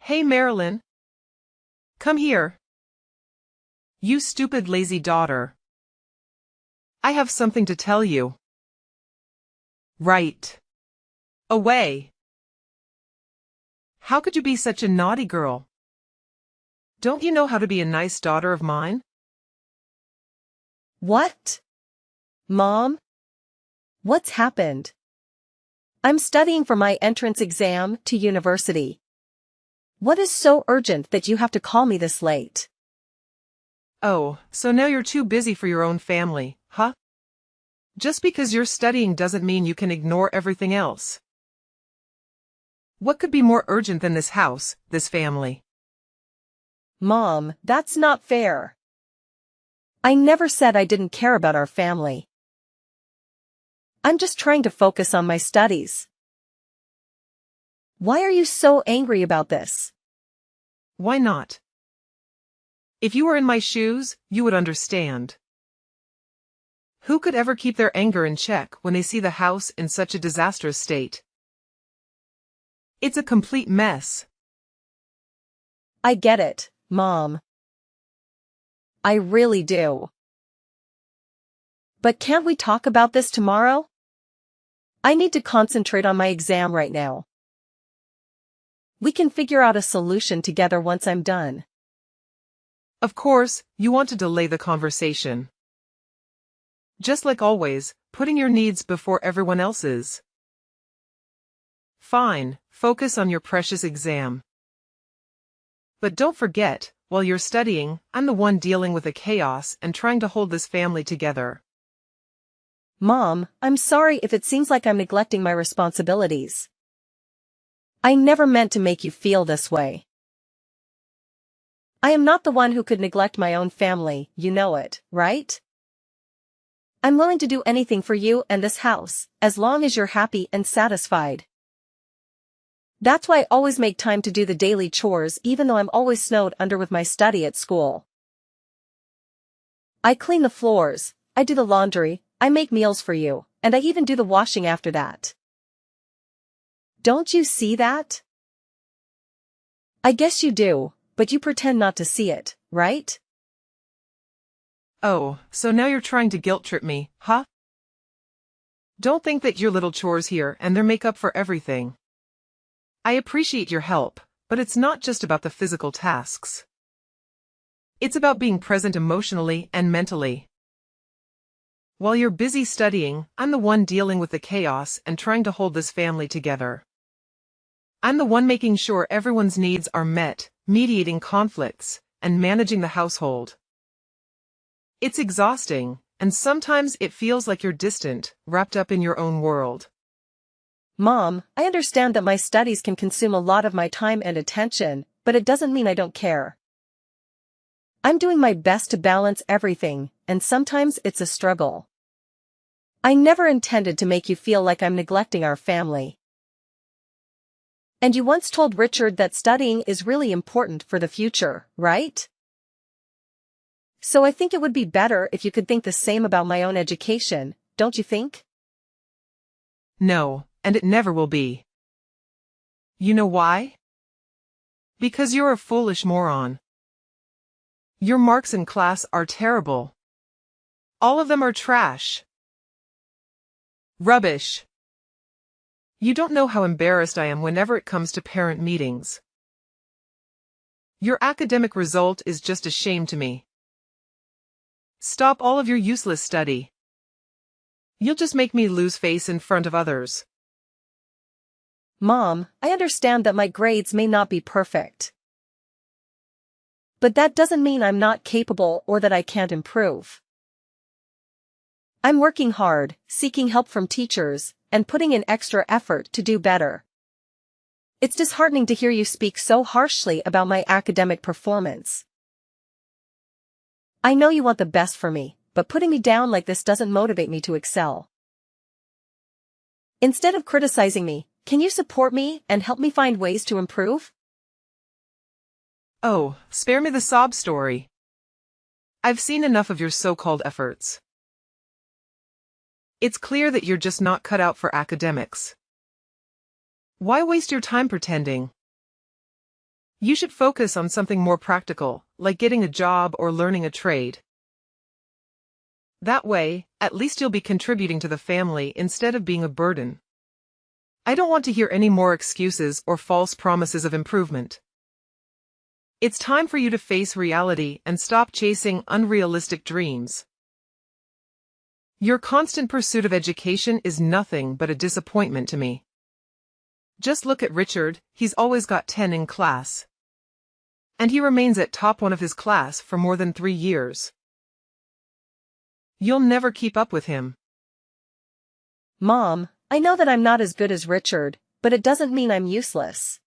Hey Marilyn, come here. You stupid lazy daughter. I have something to tell you. Right away. How could you be such a naughty girl? Don't you know how to be a nice daughter of mine? What? Mom? What's happened? I'm studying for my entrance exam to university. What is so urgent that you have to call me this late? Oh, so now you're too busy for your own family, huh? Just because you're studying doesn't mean you can ignore everything else. What could be more urgent than this house, this family? Mom, that's not fair. I never said I didn't care about our family. I'm just trying to focus on my studies. Why are you so angry about this? Why not? If you were in my shoes, you would understand. Who could ever keep their anger in check when they see the house in such a disastrous state? It's a complete mess. I get it, Mom. I really do. But can't we talk about this tomorrow? I need to concentrate on my exam right now. We can figure out a solution together once I'm done. Of course, you want to delay the conversation. Just like always, putting your needs before everyone else's. Fine, focus on your precious exam. But don't forget, while you're studying, I'm the one dealing with the chaos and trying to hold this family together. Mom, I'm sorry if it seems like I'm neglecting my responsibilities. I never meant to make you feel this way. I am not the one who could neglect my own family, you know it, right? I'm willing to do anything for you and this house, as long as you're happy and satisfied. That's why I always make time to do the daily chores even though I'm always snowed under with my study at school. I clean the floors, I do the laundry, I make meals for you, and I even do the washing after that. Don't you see that? I guess you do, but you pretend not to see it, right? Oh, so now you're trying to guilt-trip me, huh? Don't think that your little chores here and there make up for everything. I appreciate your help, but it's not just about the physical tasks. It's about being present emotionally and mentally. While you're busy studying, I'm the one dealing with the chaos and trying to hold this family together. I'm the one making sure everyone's needs are met, mediating conflicts, and managing the household. It's exhausting, and sometimes it feels like you're distant, wrapped up in your own world. Mom, I understand that my studies can consume a lot of my time and attention, but it doesn't mean I don't care. I'm doing my best to balance everything, and sometimes it's a struggle. I never intended to make you feel like I'm neglecting our family. And you once told Richard that studying is really important for the future, right? So I think it would be better if you could think the same about my own education, don't you think? No, and it never will be. You know why? Because you're a foolish moron. Your marks in class are terrible. All of them are trash. Rubbish. You don't know how embarrassed I am whenever it comes to parent meetings. Your academic result is just a shame to me. Stop all of your useless study. You'll just make me lose face in front of others. Mom, I understand that my grades may not be perfect. But that doesn't mean I'm not capable or that I can't improve. I'm working hard, seeking help from teachers, and putting in extra effort to do better. It's disheartening to hear you speak so harshly about my academic performance. I know you want the best for me, but putting me down like this doesn't motivate me to excel. Instead of criticizing me, can you support me and help me find ways to improve? Oh, spare me the sob story. I've seen enough of your so-called efforts. It's clear that you're just not cut out for academics. Why waste your time pretending? You should focus on something more practical, like getting a job or learning a trade. That way, at least you'll be contributing to the family instead of being a burden. I don't want to hear any more excuses or false promises of improvement. It's time for you to face reality and stop chasing unrealistic dreams. Your constant pursuit of education is nothing but a disappointment to me. Just look at Richard, he's always got 10 in class. And he remains at top 1 of his class for more than 3 years. You'll never keep up with him. Mom, I know that I'm not as good as Richard, but it doesn't mean I'm useless.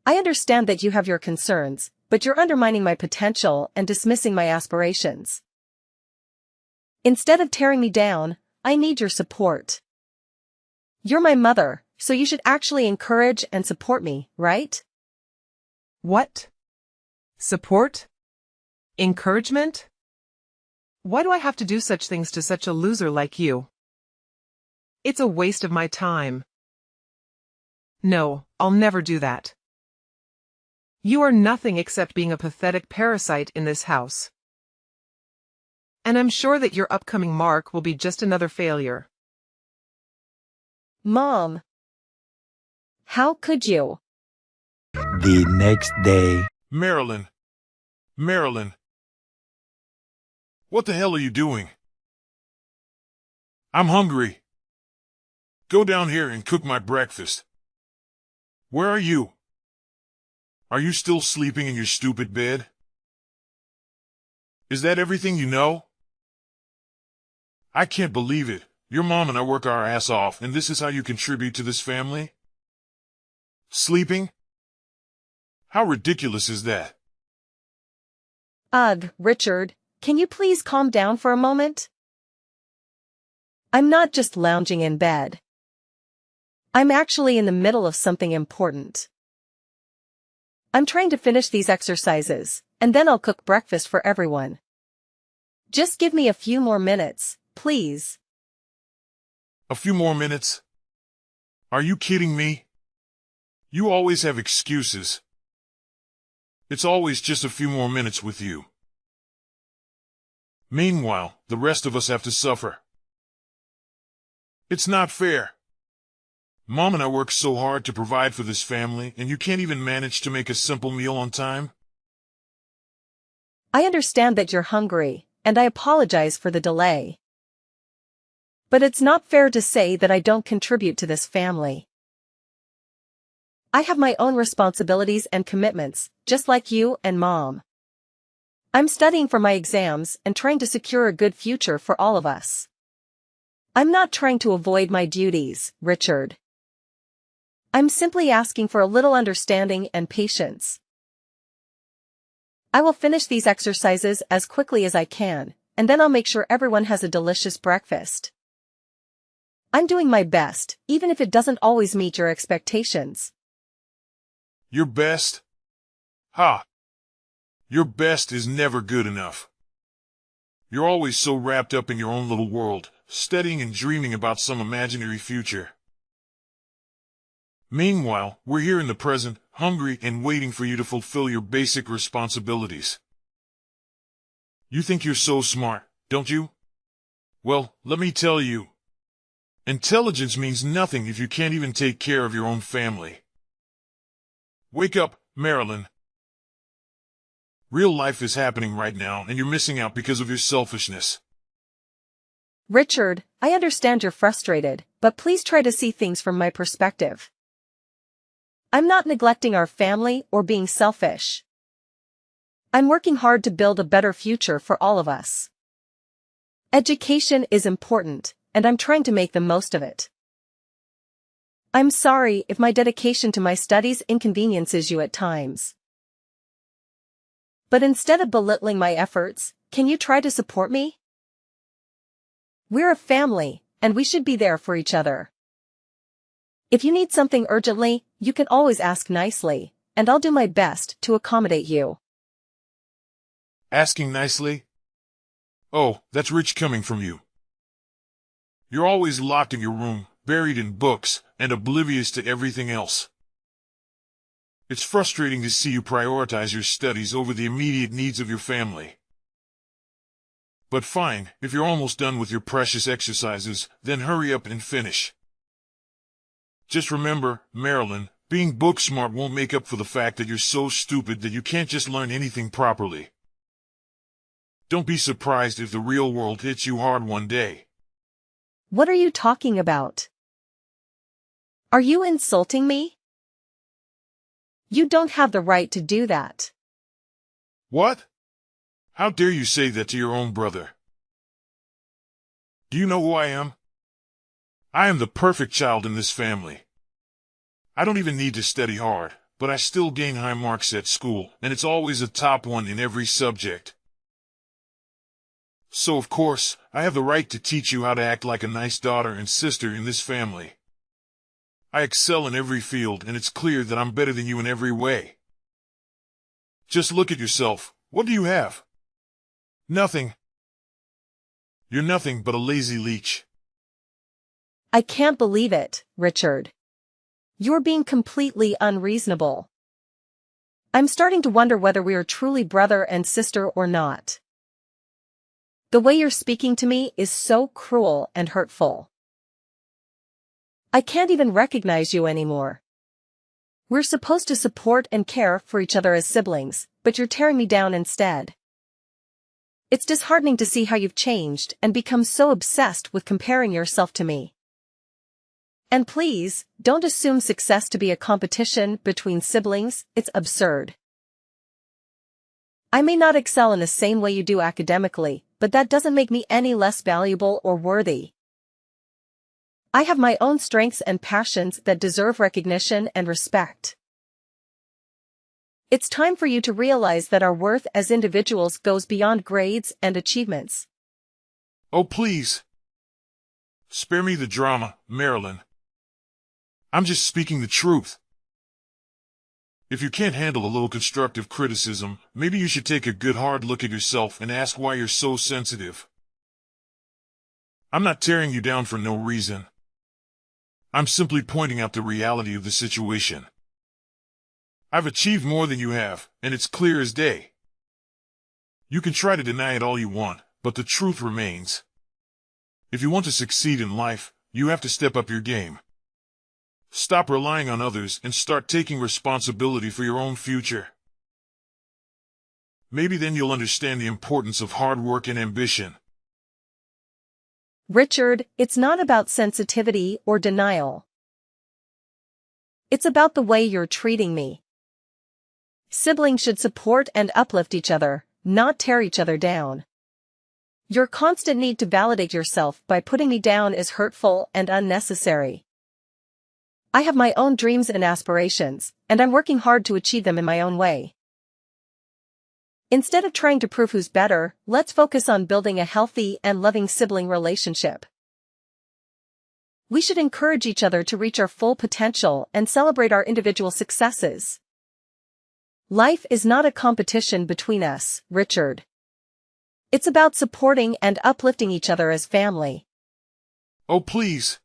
I understand that you have your concerns, but you're undermining my potential and dismissing my aspirations. Instead of tearing me down, I need your support. You're my mother, so you should actually encourage and support me, right? What? Support? Encouragement? Why do I have to do such things to such a loser like you? It's a waste of my time. No, I'll never do that. You are nothing except being a pathetic parasite in this house. And I'm sure that your upcoming mark will be just another failure. Mom. How could you? The next day. Marilyn. What the hell are you doing? I'm hungry. Go down here and cook my breakfast. Where are you? Are you still sleeping in your stupid bed? Is that everything you know? I can't believe it. Your mom and I work our ass off, and this is how you contribute to this family? Sleeping? How ridiculous is that? Ugh, Richard, can you please calm down for a moment? I'm not just lounging in bed. I'm actually in the middle of something important. I'm trying to finish these exercises, and then I'll cook breakfast for everyone. Just give me a few more minutes, please. A few more minutes? Are you kidding me? You always have excuses. It's always just a few more minutes with you. Meanwhile, the rest of us have to suffer. It's not fair. Mom and I work so hard to provide for this family, and you can't even manage to make a simple meal on time? I understand that you're hungry, and I apologize for the delay. But it's not fair to say that I don't contribute to this family. I have my own responsibilities and commitments, just like you and Mom. I'm studying for my exams and trying to secure a good future for all of us. I'm not trying to avoid my duties, Richard. I'm simply asking for a little understanding and patience. I will finish these exercises as quickly as I can, and then I'll make sure everyone has a delicious breakfast. I'm doing my best, even if it doesn't always meet your expectations. Your best? Ha! Your best is never good enough. You're always so wrapped up in your own little world, studying and dreaming about some imaginary future. Meanwhile, we're here in the present, hungry and waiting for you to fulfill your basic responsibilities. You think you're so smart, don't you? Well, let me tell you. Intelligence means nothing if you can't even take care of your own family. Wake up, Marilyn. Real life is happening right now, and you're missing out because of your selfishness. Richard, I understand you're frustrated, but please try to see things from my perspective. I'm not neglecting our family or being selfish. I'm working hard to build a better future for all of us. Education is important, and I'm trying to make the most of it. I'm sorry if my dedication to my studies inconveniences you at times. But instead of belittling my efforts, can you try to support me? We're a family, and we should be there for each other. If you need something urgently, you can always ask nicely, and I'll do my best to accommodate you. Asking nicely? Oh, that's rich coming from you. You're always locked in your room, buried in books, and oblivious to everything else. It's frustrating to see you prioritize your studies over the immediate needs of your family. But fine, if you're almost done with your precious exercises, then hurry up and finish. Just remember, Marilyn, being book smart won't make up for the fact that you're so stupid that you can't just learn anything properly. Don't be surprised if the real world hits you hard one day. What are you talking about? Are you insulting me? You don't have the right to do that. What? How dare you say that to your own brother? Do you know who I am? I am the perfect child in this family. I don't even need to study hard, but I still gain high marks at school, and it's always a top one in every subject. So of course, I have the right to teach you how to act like a nice daughter and sister in this family. I excel in every field, and it's clear that I'm better than you in every way. Just look at yourself. What do you have? Nothing. You're nothing but a lazy leech. I can't believe it, Richard. You're being completely unreasonable. I'm starting to wonder whether we are truly brother and sister or not. The way you're speaking to me is so cruel and hurtful. I can't even recognize you anymore. We're supposed to support and care for each other as siblings, but you're tearing me down instead. It's disheartening to see how you've changed and become so obsessed with comparing yourself to me. And please, don't assume success to be a competition between siblings. It's absurd. I may not excel in the same way you do academically, but that doesn't make me any less valuable or worthy. I have my own strengths and passions that deserve recognition and respect. It's time for you to realize that our worth as individuals goes beyond grades and achievements. Oh, please. Spare me the drama, Marilyn. I'm just speaking the truth. If you can't handle a little constructive criticism, maybe you should take a good hard look at yourself and ask why you're so sensitive. I'm not tearing you down for no reason. I'm simply pointing out the reality of the situation. I've achieved more than you have, and it's clear as day. You can try to deny it all you want, but the truth remains. If you want to succeed in life, you have to step up your game. Stop relying on others and start taking responsibility for your own future. Maybe then you'll understand the importance of hard work and ambition. Richard, it's not about sensitivity or denial. It's about the way you're treating me. Siblings should support and uplift each other, not tear each other down. Your constant need to validate yourself by putting me down is hurtful and unnecessary. I have my own dreams and aspirations, and I'm working hard to achieve them in my own way. Instead of trying to prove who's better, let's focus on building a healthy and loving sibling relationship. We should encourage each other to reach our full potential and celebrate our individual successes. Life is not a competition between us, Richard. It's about supporting and uplifting each other as family. Oh, please.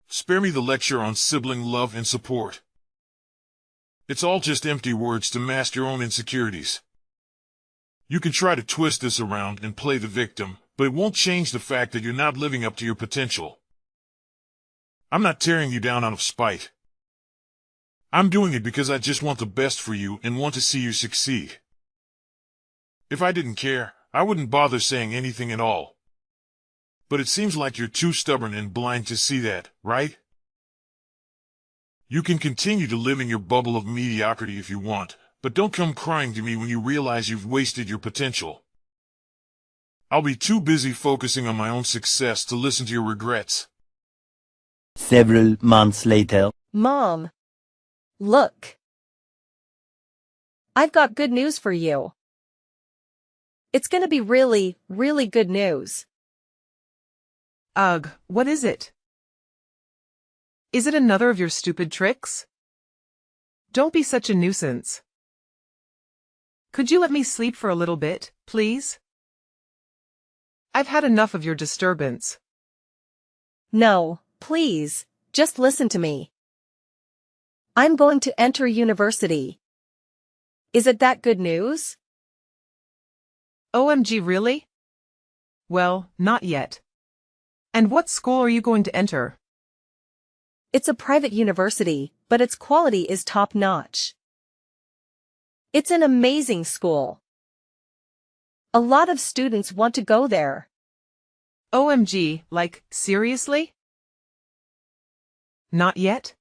Spare me the lecture on sibling love and support. It's all just empty words to mask your own insecurities. You can try to twist this around and play the victim, but it won't change the fact that you're not living up to your potential. I'm not tearing you down out of spite. I'm doing it because I just want the best for you and want to see you succeed. If I didn't care, I wouldn't bother saying anything at all. But it seems like you're too stubborn and blind to see that, right? You can continue to live in your bubble of mediocrity if you want, but don't come crying to me when you realize you've wasted your potential. I'll be too busy focusing on my own success to listen to your regrets. Several months later. Mom. Look. I've got good news for you. It's gonna be really, really good news. Ugh, what is it? Is it another of your stupid tricks? Don't be such a nuisance. Could you let me sleep for a little bit, please? I've had enough of your disturbance. No, please, just listen to me. I'm going to enter university. Is it that good news? OMG, really? Well, not yet. And what school are you going to enter? It's a private university, but its quality is top-notch. It's an amazing school. A lot of students want to go there. OMG, like, seriously? Not yet?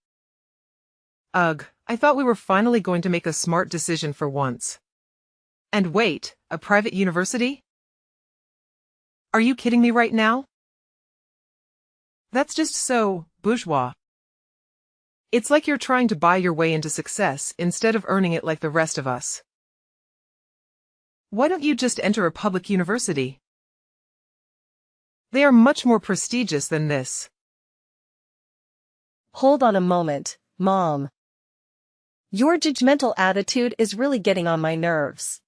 Ugh, I thought we were finally going to make a smart decision for once. And wait, a private university? Are you kidding me right now? That's just so bourgeois. It's like you're trying to buy your way into success instead of earning it like the rest of us. Why don't you just enter a public university? They are much more prestigious than this. Hold on a moment, Mom. Your judgmental attitude is really getting on my nerves.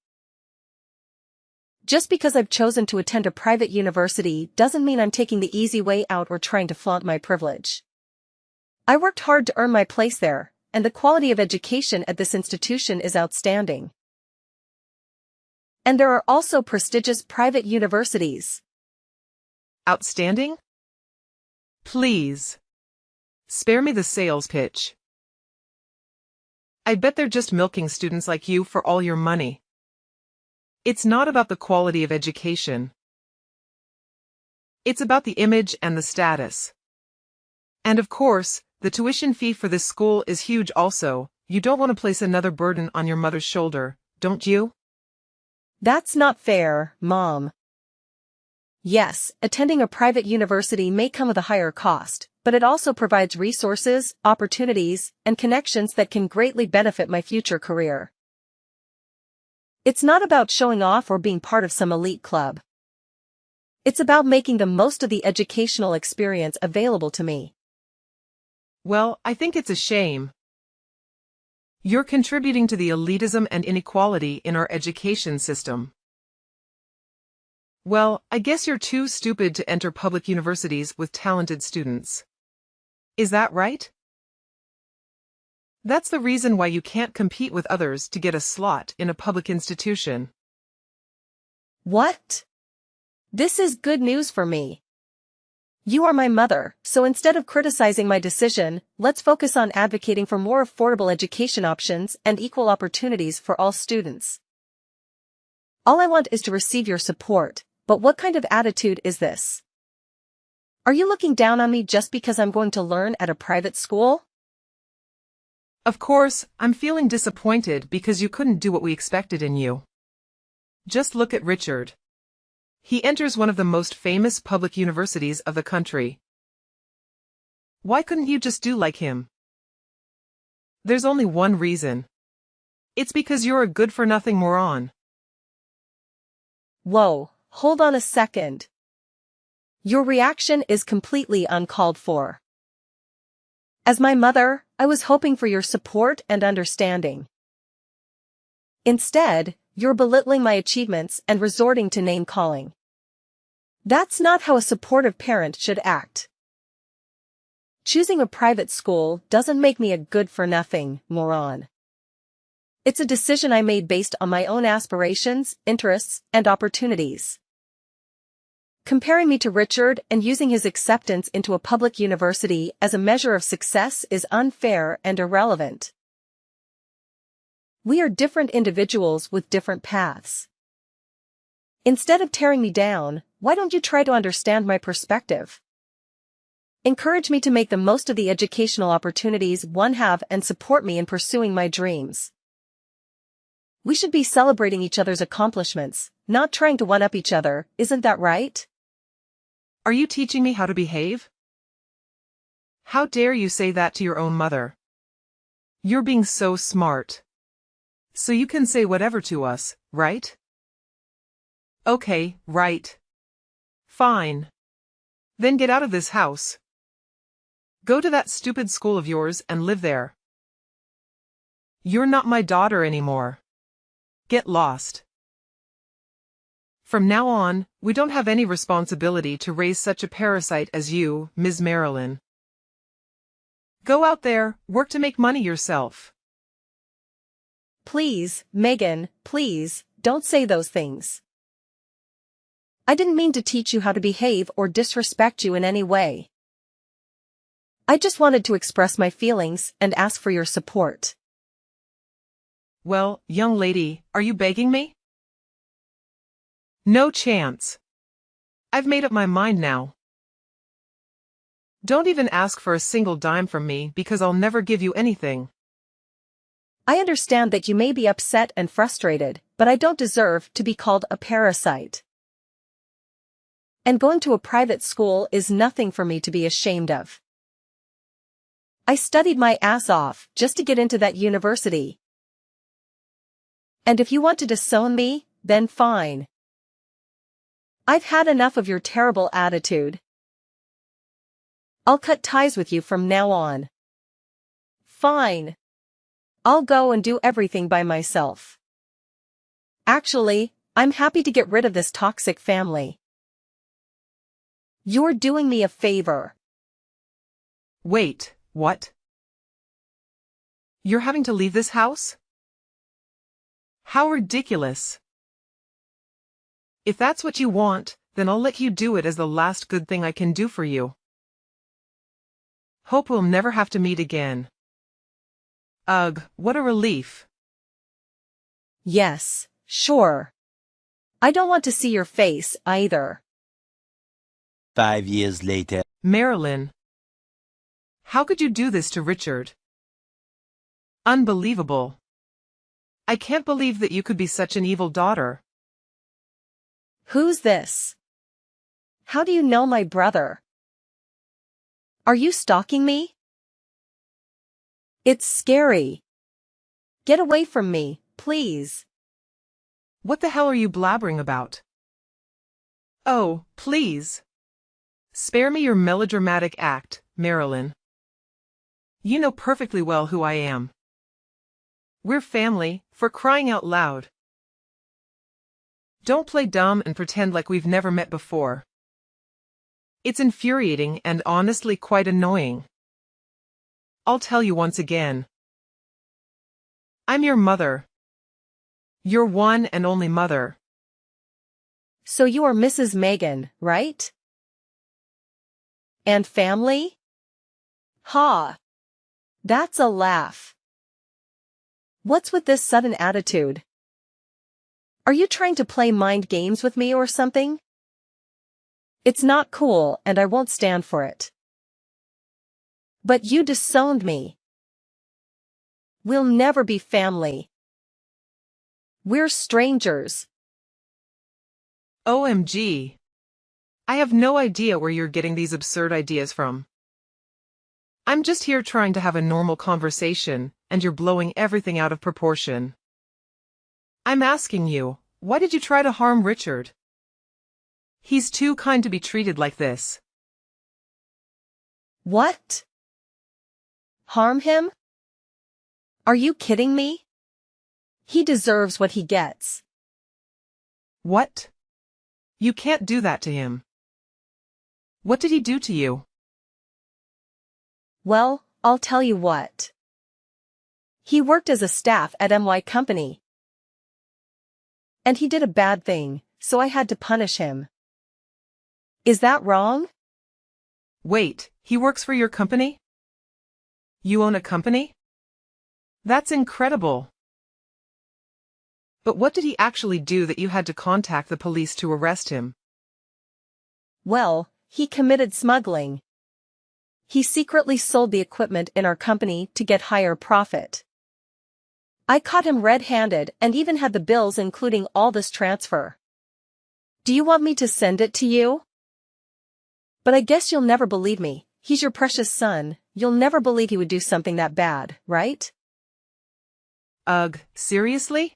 Just because I've chosen to attend a private university doesn't mean I'm taking the easy way out or trying to flaunt my privilege. I worked hard to earn my place there, and the quality of education at this institution is outstanding. And there are also prestigious private universities. Outstanding? Please. Spare me the sales pitch. I bet they're just milking students like you for all your money. It's not about the quality of education. It's about the image and the status. And of course, the tuition fee for this school is huge also. You don't want to place another burden on your mother's shoulder, don't you? That's not fair, Mom. Yes, attending a private university may come with a higher cost, but it also provides resources, opportunities, and connections that can greatly benefit my future career. It's not about showing off or being part of some elite club. It's about making the most of the educational experience available to me. Well, I think it's a shame. You're contributing to the elitism and inequality in our education system. Well, I guess you're too stupid to enter public universities with talented students. Is that right? That's the reason why you can't compete with others to get a slot in a public institution. What? This is good news for me. You are my mother, so instead of criticizing my decision, let's focus on advocating for more affordable education options and equal opportunities for all students. All I want is to receive your support, but what kind of attitude is this? Are you looking down on me just because I'm going to learn at a private school? Of course, I'm feeling disappointed because you couldn't do what we expected in you. Just look at Richard. He enters one of the most famous public universities of the country. Why couldn't you just do like him? There's only one reason. It's because you're a good-for-nothing moron. Whoa, hold on a second. Your reaction is completely uncalled for. As my mother, I was hoping for your support and understanding. Instead, you're belittling my achievements and resorting to name-calling. That's not how a supportive parent should act. Choosing a private school doesn't make me a good-for-nothing moron. It's a decision I made based on my own aspirations, interests, and opportunities. Comparing me to Richard and using his acceptance into a public university as a measure of success is unfair and irrelevant. We are different individuals with different paths. Instead of tearing me down, why don't you try to understand my perspective? Encourage me to make the most of the educational opportunities one have and support me in pursuing my dreams. We should be celebrating each other's accomplishments, not trying to one-up each other, isn't that right? Are you teaching me how to behave? How dare you say that to your own mother? You're being so smart. So you can say whatever to us, right? Okay, right. Fine. Then get out of this house. Go to that stupid school of yours and live there. You're not my daughter anymore. Get lost. From now on, we don't have any responsibility to raise such a parasite as you, Ms. Marilyn. Go out there, work to make money yourself. Please, Megan, please, don't say those things. I didn't mean to teach you how to behave or disrespect you in any way. I just wanted to express my feelings and ask for your support. Well, young lady, are you begging me? No chance. I've made up my mind now. Don't even ask for a single dime from me because I'll never give you anything. I understand that you may be upset and frustrated, but I don't deserve to be called a parasite. And going to a private school is nothing for me to be ashamed of. I studied my ass off just to get into that university. And if you want to disown me, then fine. I've had enough of your terrible attitude. I'll cut ties with you from now on. Fine. I'll go and do everything by myself. Actually, I'm happy to get rid of this toxic family. You're doing me a favor. Wait, what? You're having to leave this house? How ridiculous. If that's what you want, then I'll let you do it as the last good thing I can do for you. Hope we'll never have to meet again. Ugh, what a relief. Yes, sure. I don't want to see your face either. 5 years later. Marilyn. How could you do this to Richard? Unbelievable. I can't believe that you could be such an evil daughter. Who's this? How do you know my brother? Are you stalking me? It's scary. Get away from me, please. What the hell are you blabbering about? Oh, please. Spare me your melodramatic act, Marilyn. You know perfectly well who I am. We're family, for crying out loud. Don't play dumb and pretend like we've never met before. It's infuriating and honestly quite annoying. I'll tell you once again. I'm your mother. Your one and only mother. So you are Mrs. Megan, right? And family? Ha! That's a laugh. What's with this sudden attitude? Are you trying to play mind games with me or something? It's not cool and I won't stand for it. But you disowned me. We'll never be family. We're strangers. OMG. I have no idea where you're getting these absurd ideas from. I'm just here trying to have a normal conversation, and you're blowing everything out of proportion. I'm asking you, why did you try to harm Richard? He's too kind to be treated like this. What? Harm him? Are you kidding me? He deserves what he gets. What? You can't do that to him. What did he do to you? Well, I'll tell you what. He worked as a staff at MY Company. And he did a bad thing, so I had to punish him. Is that wrong? Wait, he works for your company? You own a company? That's incredible. But what did he actually do that you had to contact the police to arrest him? Well, he committed smuggling. He secretly sold the equipment in our company to get higher profit. I caught him red-handed and even had the bills including all this transfer. Do you want me to send it to you? But I guess you'll never believe me. He's your precious son. You'll never believe he would do something that bad, right? Ugh, seriously?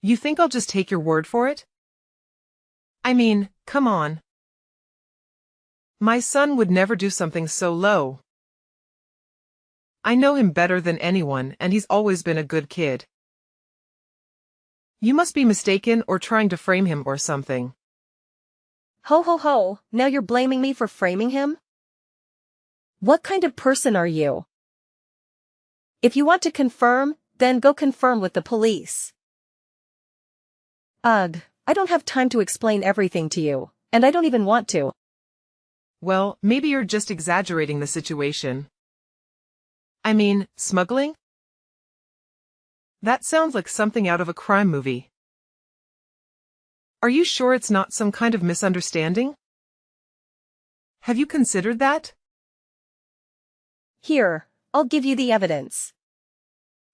You think I'll just take your word for it? I mean, come on. My son would never do something so low. I know him better than anyone and he's always been a good kid. You must be mistaken or trying to frame him or something. Ho ho ho, now you're blaming me for framing him? What kind of person are you? If you want to confirm, then go confirm with the police. Ugh, I don't have time to explain everything to you, and I don't even want to. Well, maybe you're just exaggerating the situation. I mean, smuggling? That sounds like something out of a crime movie. Are you sure it's not some kind of misunderstanding? Have you considered that? Here, I'll give you the evidence.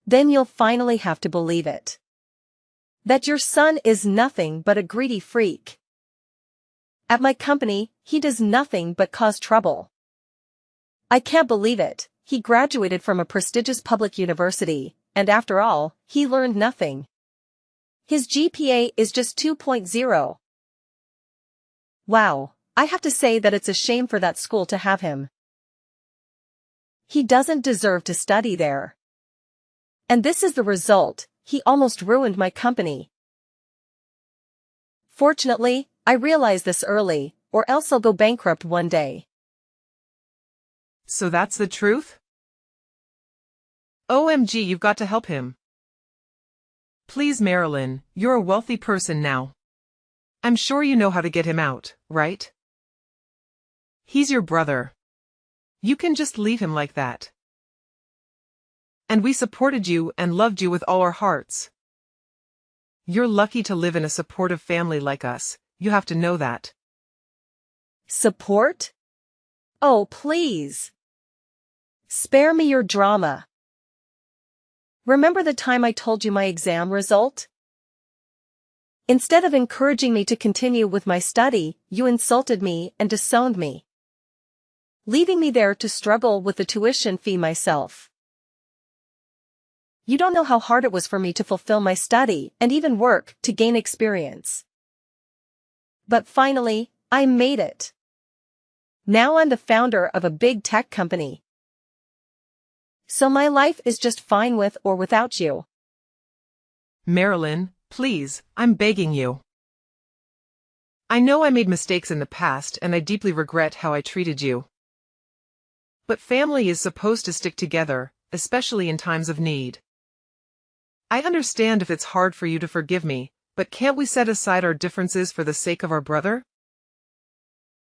Then you'll finally have to believe it. That your son is nothing but a greedy freak. At my company, he does nothing but cause trouble. I can't believe it. He graduated from a prestigious public university, and after all, he learned nothing. His GPA is just 2.0. Wow, I have to say that it's a shame for that school to have him. He doesn't deserve to study there. And this is the result. He almost ruined my company. Fortunately, I realized this early, or else I'll go bankrupt one day. So that's the truth? OMG, you've got to help him. Please, Marilyn, you're a wealthy person now. I'm sure you know how to get him out, right? He's your brother. You can just leave him like that. And we supported you and loved you with all our hearts. You're lucky to live in a supportive family like us, you have to know that. Support? Oh, please. Spare me your drama. Remember the time I told you my exam result? Instead of encouraging me to continue with my study, you insulted me and disowned me, leaving me there to struggle with the tuition fee myself. You don't know how hard it was for me to fulfill my study and even work to gain experience. But finally, I made it. Now I'm the founder of a big tech company. So my life is just fine with or without you. Marilyn, please, I'm begging you. I know I made mistakes in the past and I deeply regret how I treated you. But family is supposed to stick together, especially in times of need. I understand if it's hard for you to forgive me, but can't we set aside our differences for the sake of our brother?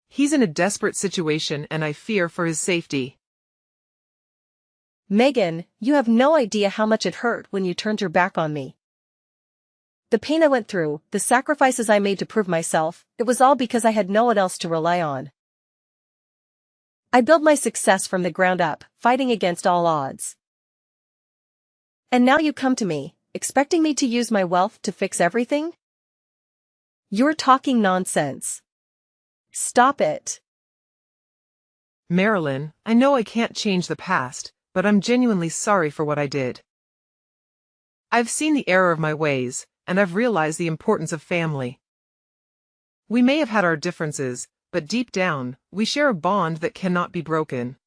He's in a desperate situation and I fear for his safety. Megan, you have no idea how much it hurt when you turned your back on me. The pain I went through, the sacrifices I made to prove myself, it was all because I had no one else to rely on. I built my success from the ground up, fighting against all odds. And now you come to me, expecting me to use my wealth to fix everything? You're talking nonsense. Stop it. Marilyn, I know I can't change the past, but I'm genuinely sorry for what I did. I've seen the error of my ways, and I've realized the importance of family. We may have had our differences, but deep down, we share a bond that cannot be broken.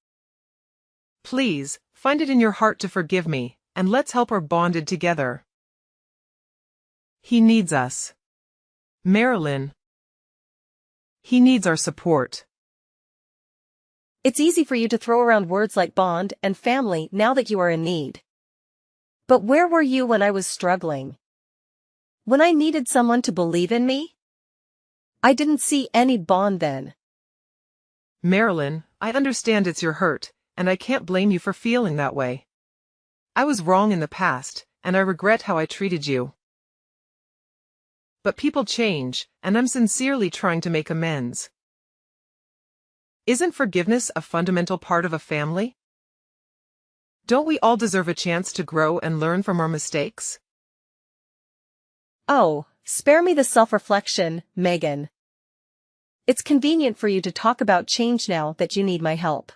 Please, find it in your heart to forgive me, and let's help our bonded together. He needs us. Marilyn. He needs our support. It's easy for you to throw around words like bond and family now that you are in need. But where were you when I was struggling? When I needed someone to believe in me? I didn't see any bond then. Marilyn, I understand it's your hurt, and I can't blame you for feeling that way. I was wrong in the past, and I regret how I treated you. But people change, and I'm sincerely trying to make amends. Isn't forgiveness a fundamental part of a family? Don't we all deserve a chance to grow and learn from our mistakes? Oh, spare me the self-reflection, Megan. It's convenient for you to talk about change now that you need my help.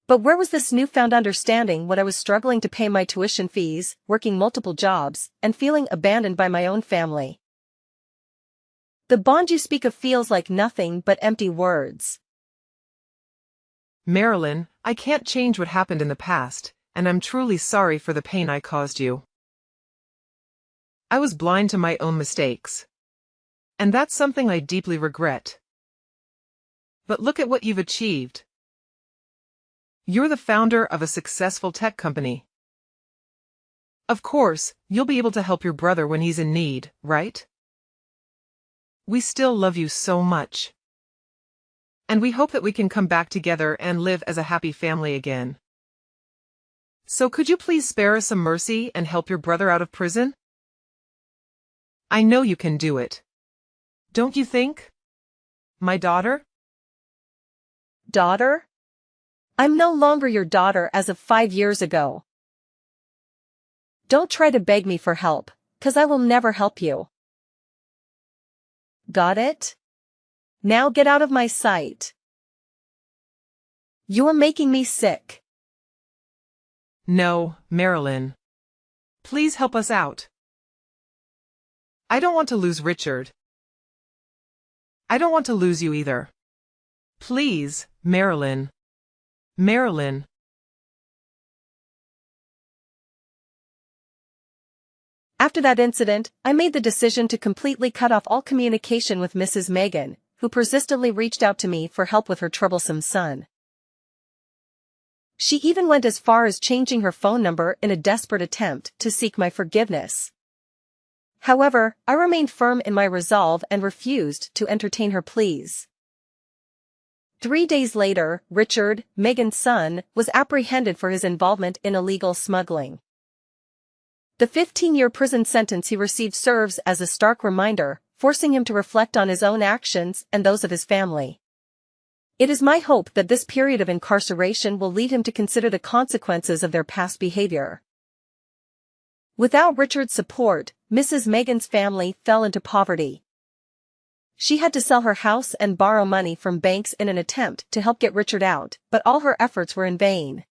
But where was this newfound understanding when I was struggling to pay my tuition fees, working multiple jobs, and feeling abandoned by my own family? The bond you speak of feels like nothing but empty words. Marilyn, I can't change what happened in the past, and I'm truly sorry for the pain I caused you. I was blind to my own mistakes. And that's something I deeply regret. But look at what you've achieved. You're the founder of a successful tech company. Of course, you'll be able to help your brother when he's in need, right? We still love you so much. And we hope that we can come back together and live as a happy family again. So could you please spare us some mercy and help your brother out of prison? I know you can do it. Don't you think? My daughter? Daughter? I'm no longer your daughter as of 5 years ago. Don't try to beg me for help, 'cause I will never help you. Got it? Now get out of my sight. You're making me sick. No, Marilyn. Please help us out. I don't want to lose Richard. I don't want to lose you either. Please, Marilyn. Marilyn. After that incident, I made the decision to completely cut off all communication with Mrs. Megan, who persistently reached out to me for help with her troublesome son. She even went as far as changing her phone number in a desperate attempt to seek my forgiveness. However, I remained firm in my resolve and refused to entertain her pleas. 3 days later, Richard, Megan's son, was apprehended for his involvement in illegal smuggling. The 15-year prison sentence he received serves as a stark reminder, forcing him to reflect on his own actions and those of his family. It is my hope that this period of incarceration will lead him to consider the consequences of their past behavior. Without Richard's support, Mrs. Megan's family fell into poverty. She had to sell her house and borrow money from banks in an attempt to help get Richard out, but all her efforts were in vain.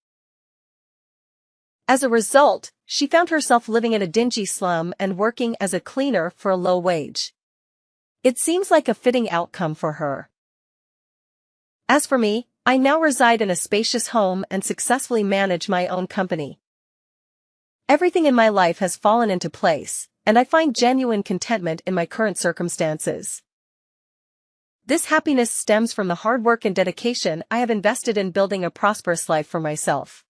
As a result, she found herself living in a dingy slum and working as a cleaner for a low wage. It seems like a fitting outcome for her. As for me, I now reside in a spacious home and successfully manage my own company. Everything in my life has fallen into place, and I find genuine contentment in my current circumstances. This happiness stems from the hard work and dedication I have invested in building a prosperous life for myself.